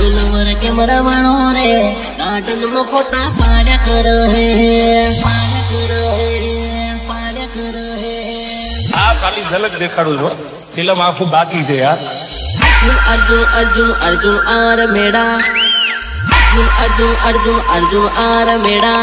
दिलवर camera वाणो रे cartoon में फोटा पाड्या कर हे આ ખાલી ઝલક દેખાડું છું ફિલ્મ આખું બાકી છે યાર अर्जुन अर्जुन अर्जुन आर मेड़ा अर्जुन अर्जुन अर्जुन अर्जुन आर मेड़ा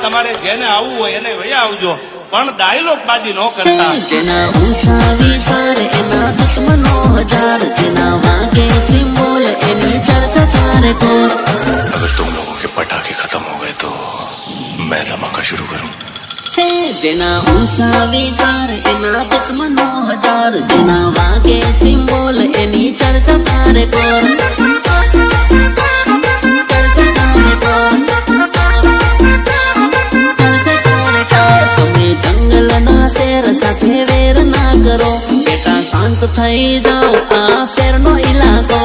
તમારે જેને આવવું હોય એને વયા આવજો પણ ડાયલોગ બાજી ન કરતા જેના ઊંચા વિચાર એના દુશ્મનો હજાર જેના વાગે સિમ્બોલ એની ચર્ચા ચારે કોર अगर तुम लोगों के पटाखे खत्म हो गए तो मैं धमाका शुरू करूं જેના ઊંચા વિચાર એના દુશ્મનો હજાર જેના વાગે સિમ્બોલ એની ચર્ચા ચારે કોર સાથે વેર ના કરો બેટા શાંત થઈ જાઓ આ ફેરનો ઇલાકો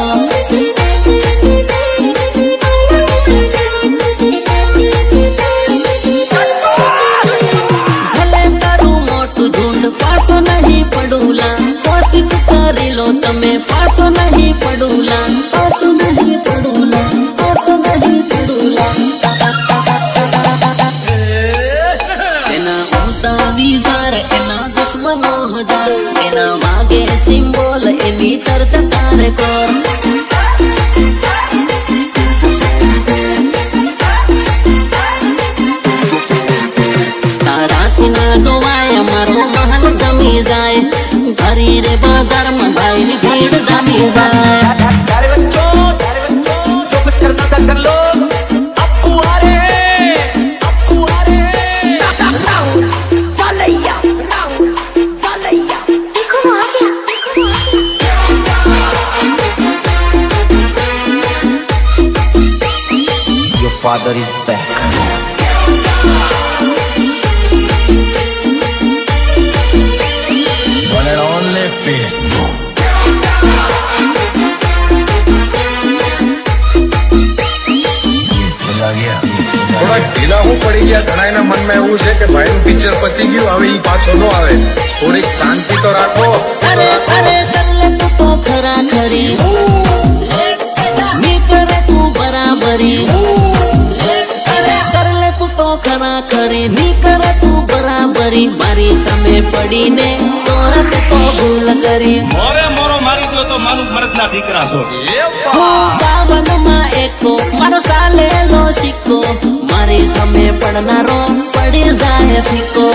ભલે તારું મોટું ઝુંડ પાછો નહીં પડુલા કોશિશ કરી લો તમે પાછો નહીં પડુલા પાછો નહીં પડુલા પાછો નહીં પડુલા એના ઊંચા વિચાર એના દુશ્મનો હજાર એના વાગે સિમ્બોલ એની ચર્ચા ચારે કોર તારાથી ના ગવાય મારો મહાન જમી જાય ઘરી રે બજારમાં ભાઈ ની ભીડ જમી જાય जो कुछ करना था कर लो अप्पू आ रे Your father is back. One and only Pin. થોડા ઢીલા હું પડી ગયા ઘણાના મનમાં એવું છે કે ભાઈનું પિક્ચર પતી ગયું હવે ઈ પાછો ન આવે થોડીક શાંતિ તો રાખો અરે અરે કરલે તું તો ખરા ખરી ની કરે તું બરાબરી અરે કરલે તું તો ખરા ખરી ની કરે તું બરાબરી મારી સામે પડીને સોરત તો ભૂલ કરી મોરો મારી દો તો માનું મરદના દીકરા છો બાવનમાં એકો મારો સાલેલો સિક્કો મારી સામે પડનારો પડી જાય ફીકો